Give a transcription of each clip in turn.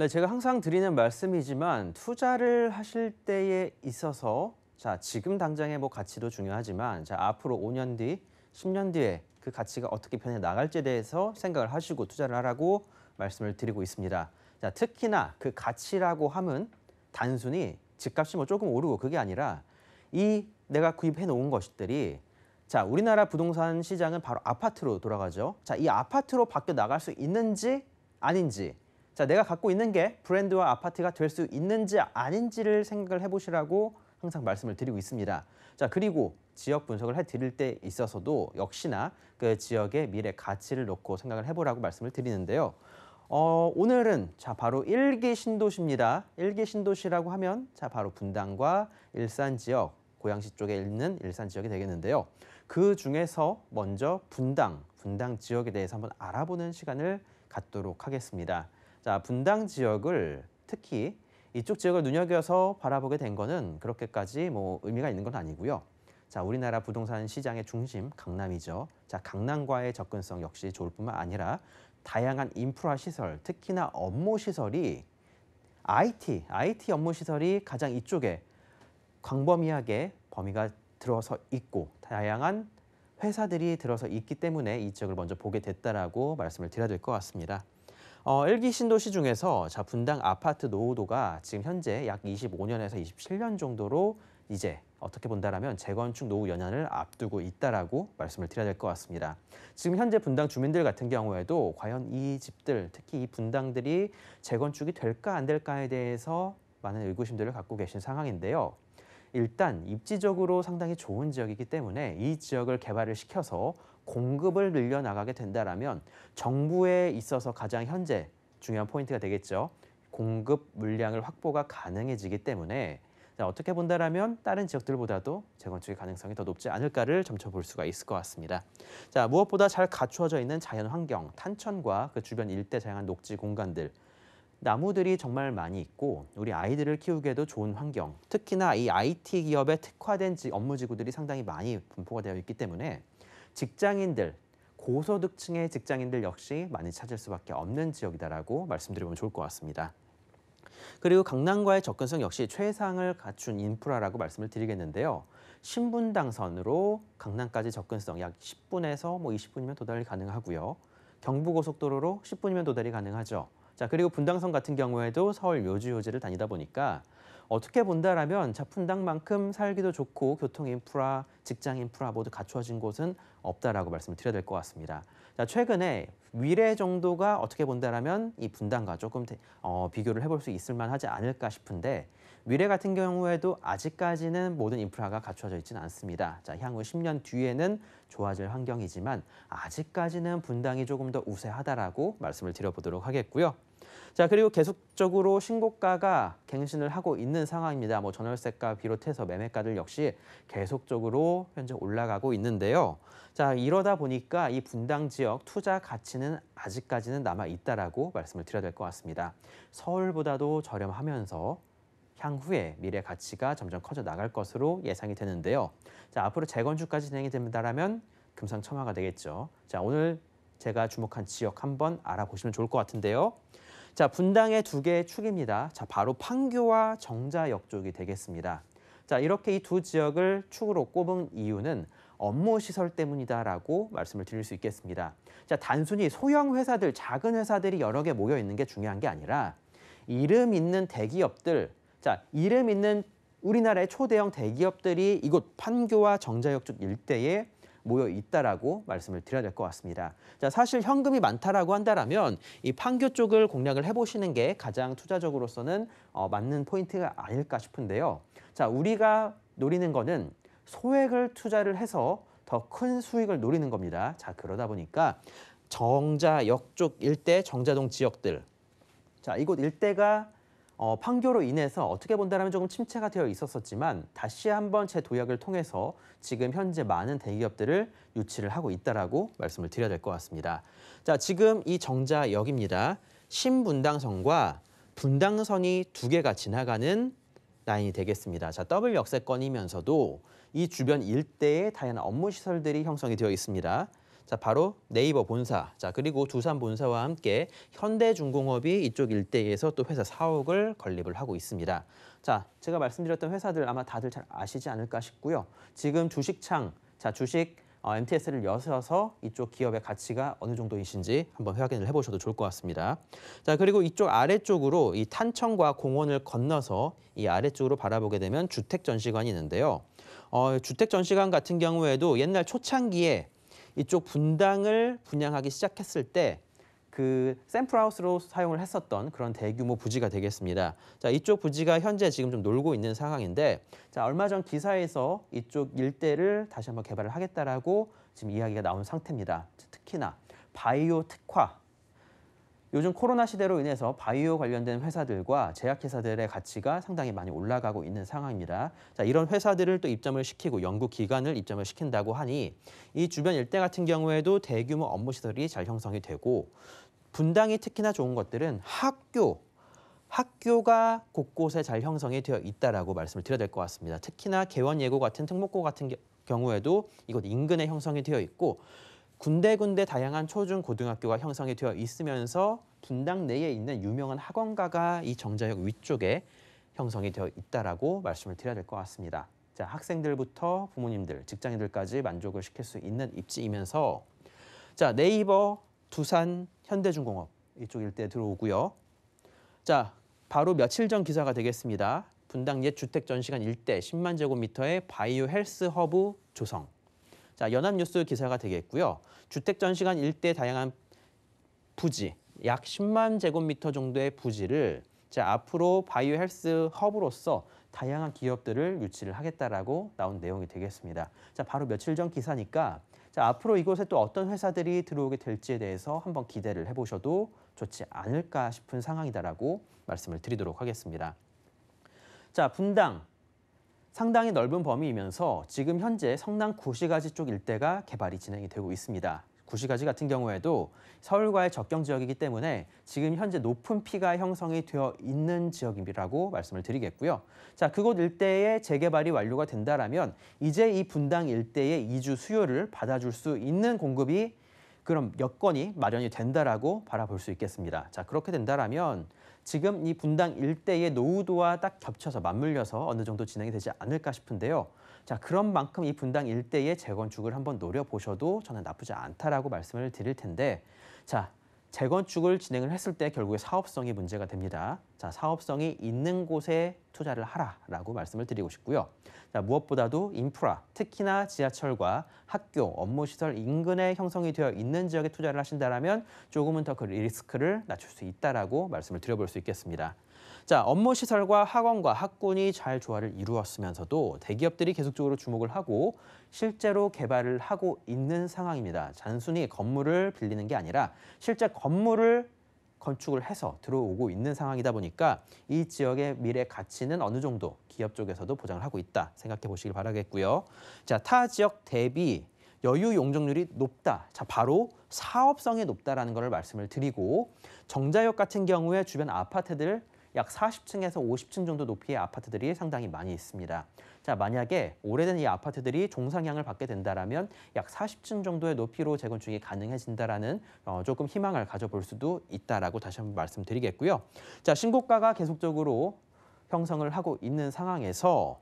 네, 제가 항상 드리는 말씀이지만 투자를 하실 때에 있어서 지금 당장의 가치도 중요하지만 앞으로 5년 뒤, 10년 뒤에 그 가치가 어떻게 변해 나갈지에 대해서 생각을 하시고 투자를 하라고 말씀을 드리고 있습니다. 특히나 그 가치라고 함은 단순히 집값이 조금 오르고 그게 아니라 이 내가 구입해 놓은 것들이 우리나라 부동산 시장은 바로 아파트로 돌아가죠. 이 아파트로 바뀌어 나갈 수 있는지 아닌지 내가 갖고 있는 게 브랜드와 아파트가 될 수 있는지 아닌지를 생각을 해보시라고 항상 말씀을 드리고 있습니다. 그리고 지역 분석을 해드릴 때 있어서도 역시나 그 지역의 미래 가치를 놓고 생각을 해보라고 말씀을 드리는데요. 오늘은 바로 일기 신도시입니다. 일기 신도시라고 하면 바로 분당과 일산 지역, 고양시 쪽에 있는 일산 지역이 되겠는데요. 그 중에서 먼저 분당 지역에 대해서 한번 알아보는 시간을 갖도록 하겠습니다. 분당 지역을 특히 이쪽 지역을 눈여겨서 바라보게 된 거는 그렇게까지 의미가 있는 건 아니고요. 우리나라 부동산 시장의 중심 강남이죠. 강남과의 접근성 역시 좋을 뿐만 아니라 다양한 인프라 시설, 특히나 업무 시설이 IT 업무 시설이 가장 이쪽에 광범위하게 범위가 들어서 있고 다양한 회사들이 들어서 있기 때문에 이 지역을 먼저 보게 됐다라고 말씀을 드려야 될 것 같습니다. 일기 신도시 중에서 분당 아파트 노후도가 지금 현재 약 25년에서 27년 정도로 이제 어떻게 본다라면 재건축 노후 연한을 앞두고 있다라고 말씀을 드려야 될 것 같습니다. 지금 현재 분당 주민들 같은 경우에도 과연 이 집들, 특히 이 분당들이 재건축이 될까 안 될까에 대해서 많은 의구심들을 갖고 계신 상황인데요. 일단 입지적으로 상당히 좋은 지역이기 때문에 이 지역을 개발을 시켜서 공급을 늘려나가게 된다라면 정부에 있어서 가장 현재 중요한 포인트가 되겠죠. 공급 물량을 확보가 가능해지기 때문에 어떻게 본다라면 다른 지역들보다도 재건축의 가능성이 더 높지 않을까를 점쳐볼 수가 있을 것 같습니다. 무엇보다 잘 갖추어져 있는 자연 환경, 탄천과 그 주변 일대 다양한 녹지 공간들, 나무들이 정말 많이 있고 우리 아이들을 키우기에도 좋은 환경, 특히나 이 IT 기업에 특화된 업무지구들이 상당히 많이 분포가 되어 있기 때문에 직장인들, 고소득층의 직장인들 역시 많이 찾을 수밖에 없는 지역이다라고 말씀드리면 좋을 것 같습니다. 그리고 강남과의 접근성 역시 최상을 갖춘 인프라라고 말씀을 드리겠는데요. 신분당선으로 강남까지 접근성 약 10분에서 20분이면 도달이 가능하고요. 경부고속도로로 10분이면 도달이 가능하죠. 그리고 분당선 같은 경우에도 서울 요지를 다니다 보니까 어떻게 본다라면 분당만큼 살기도 좋고 교통 인프라, 직장 인프라 모두 갖추어진 곳은 없다라고 말씀을 드려야 될 것 같습니다. 최근에 위례 정도가 어떻게 본다라면 이 분당과 조금 비교를 해볼 수 있을 만하지 않을까 싶은데 위례 같은 경우에도 아직까지는 모든 인프라가 갖추어져 있지는 않습니다. 향후 10년 뒤에는 좋아질 환경이지만 아직까지는 분당이 조금 더 우세하다라고 말씀을 드려보도록 하겠고요. 그리고 계속적으로 신고가가 갱신을 하고 있는 상황입니다. 전월세가 비롯해서 매매가들 역시 계속적으로 현재 올라가고 있는데요. 이러다 보니까 이 분당 지역 투자 가치는 아직까지는 남아 있다라고 말씀을 드려야 될 것 같습니다. 서울보다도 저렴하면서 향후에 미래 가치가 점점 커져 나갈 것으로 예상이 되는데요. 앞으로 재건축까지 진행이 된다라면 금상첨화가 되겠죠. 오늘 제가 주목한 지역 한번 알아보시면 좋을 것 같은데요. 분당의 두 개의 축입니다. 바로 판교와 정자역 쪽이 되겠습니다. 이렇게 이 두 지역을 축으로 꼽은 이유는 업무 시설 때문이다라고 말씀을 드릴 수 있겠습니다. 단순히 소형 회사들, 작은 회사들이 여러 개 모여 있는 게 중요한 게 아니라 이름 있는 대기업들, 이름 있는 우리나라의 초대형 대기업들이 이곳 판교와 정자역 쪽 일대에 모여 있다라고 말씀을 드려야 될 것 같습니다. 사실 현금이 많다라고 한다라면 이 판교 쪽을 공략을 해보시는 게 가장 투자적으로서는 맞는 포인트가 아닐까 싶은데요. 우리가 노리는 거는 소액을 투자를 해서 더 큰 수익을 노리는 겁니다. 그러다 보니까 정자역 쪽 일대, 정자동 지역들, 이곳 일대가 판교로 인해서 어떻게 본다면 조금 침체가 되어 있었지만 다시 한번 제 도약을 통해서 지금 현재 많은 대기업들을 유치를 하고 있다라고 말씀을 드려야 될 것 같습니다. 지금 이 정자역입니다. 신분당선과 분당선이 두 개가 지나가는 라인이 되겠습니다. 더블 역세권이면서도 이 주변 일대에 다양한 업무 시설들이 형성이 되어 있습니다. 자, 바로 네이버 본사, 자, 그리고 두산 본사와 함께 현대중공업이 이쪽 일대에서 또 회사 사옥을 건립을 하고 있습니다. 자, 제가 말씀드렸던 회사들 아마 다들 잘 아시지 않을까 싶고요. 지금 주식창, 자, 주식 MTS를 여셔서 이쪽 기업의 가치가 어느 정도이신지 한번 확인을 해보셔도 좋을 것 같습니다. 자, 그리고 이쪽 아래쪽으로 이 탄천과 공원을 건너서 이 아래쪽으로 바라보게 되면 주택전시관이 있는데요. 주택전시관 같은 경우에도 옛날 초창기에 이쪽 분당을 분양하기 시작했을 때 그 샘플하우스로 사용을 했었던 그런 대규모 부지가 되겠습니다. 자, 이쪽 부지가 현재 지금 좀 놀고 있는 상황인데, 자, 얼마 전 기사에서 이쪽 일대를 다시 한번 개발을 하겠다라고 지금 이야기가 나온 상태입니다. 특히나 바이오 특화. 요즘 코로나 시대로 인해서 바이오 관련된 회사들과 제약회사들의 가치가 상당히 많이 올라가고 있는 상황입니다. 자, 이런 회사들을 또 입점을 시키고 연구기관을 입점을 시킨다고 하니 이 주변 일대 같은 경우에도 대규모 업무 시설이 잘 형성이 되고, 분당이 특히나 좋은 것들은 학교가 곳곳에 잘 형성이 되어 있다라고 말씀을 드려야 될 것 같습니다. 특히나 개원예고 같은 특목고 같은 경우에도 이곳 인근에 형성이 되어 있고, 군데군데 다양한 초중 고등학교가 형성이 되어 있으면서 분당 내에 있는 유명한 학원가가 이 정자역 위쪽에 형성이 되어 있다라고 말씀을 드려야 될 것 같습니다. 자, 학생들부터 부모님들, 직장인들까지 만족을 시킬 수 있는 입지이면서, 자, 네이버, 두산, 현대중공업 이쪽 일대에 들어오고요. 자, 바로 며칠 전 기사가 되겠습니다. 분당 옛 주택전시관 일대 10만 제곱미터의 바이오 헬스 허브 조성. 자, 연합뉴스 기사가 되겠고요. 주택전시관 일대 다양한 부지, 약 10만 제곱미터 정도의 부지를 자, 앞으로 바이오 헬스 허브로서 다양한 기업들을 유치를 하겠다라고 나온 내용이 되겠습니다. 자, 바로 며칠 전 기사니까 자, 앞으로 이곳에 또 어떤 회사들이 들어오게 될지에 대해서 한번 기대를 해보셔도 좋지 않을까 싶은 상황이다라고 말씀을 드리도록 하겠습니다. 자, 분당. 상당히 넓은 범위이면서 지금 현재 성남 구시가지 쪽 일대가 개발이 진행이 되고 있습니다. 구시가지 같은 경우에도 서울과의 접경 지역이기 때문에 지금 현재 높은 피가 형성이 되어 있는 지역이라고 말씀을 드리겠고요. 자, 그곳 일대의 재개발이 완료가 된다라면 이제 이 분당 일대의 이주 수요를 받아줄 수 있는 공급이 그럼 여건이 마련이 된다라고 바라볼 수 있겠습니다. 자, 그렇게 된다라면 지금 이 분당 일대의 노후도와 딱 겹쳐서 맞물려서 어느 정도 진행이 되지 않을까 싶은데요. 자, 그런 만큼 이 분당 일대의 재건축을 한번 노려보셔도 저는 나쁘지 않다라고 말씀을 드릴 텐데, 자, 재건축을 진행을 했을 때 결국에 사업성이 문제가 됩니다. 자, 사업성이 있는 곳에 투자를 하라라고 말씀을 드리고 싶고요. 자, 무엇보다도 인프라, 특히나 지하철과 학교, 업무시설 인근에 형성이 되어 있는 지역에 투자를 하신다면 조금은 더 그 리스크를 낮출 수 있다라고 말씀을 드려볼 수 있겠습니다. 자, 업무시설과 학원과 학군이 잘 조화를 이루었으면서도 대기업들이 계속적으로 주목을 하고 실제로 개발을 하고 있는 상황입니다. 단순히 건물을 빌리는 게 아니라 실제 건물을 건축을 해서 들어오고 있는 상황이다 보니까 이 지역의 미래 가치는 어느 정도 기업 쪽에서도 보장을 하고 있다 생각해 보시길 바라겠고요. 자, 타 지역 대비 여유 용적률이 높다. 자, 바로 사업성이 높다라는 것을 말씀을 드리고, 정자역 같은 경우에 주변 아파트들 약 40층에서 50층 정도 높이의 아파트들이 상당히 많이 있습니다. 자, 만약에 오래된 이 아파트들이 종상향을 받게 된다라면 약 40층 정도의 높이로 재건축이 가능해진다라는 조금 희망을 가져볼 수도 있다라고 다시 한번 말씀드리겠고요. 자, 신고가가 계속적으로 형성을 하고 있는 상황에서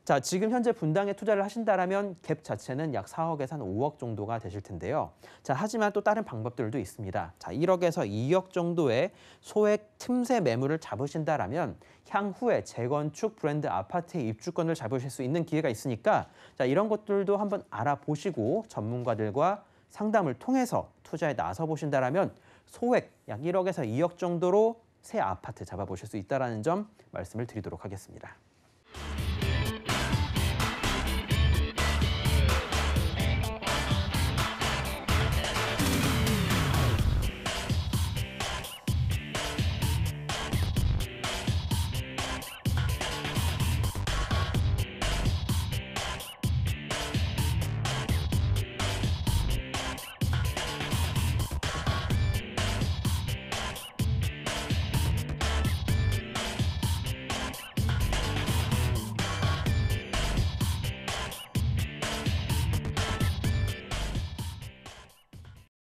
자, 지금 현재 분당에 투자를 하신다라면 갭 자체는 약 4억에서 한 5억 정도가 되실 텐데요. 자, 하지만 또 다른 방법들도 있습니다. 자, 1억에서 2억 정도의 소액 틈새 매물을 잡으신다라면 향후에 재건축 브랜드 아파트의 입주권을 잡으실 수 있는 기회가 있으니까 자, 이런 것들도 한번 알아보시고 전문가들과 상담을 통해서 투자에 나서 보신다라면 소액 약 1억에서 2억 정도로 새 아파트 잡아보실 수 있다는 점 말씀을 드리도록 하겠습니다.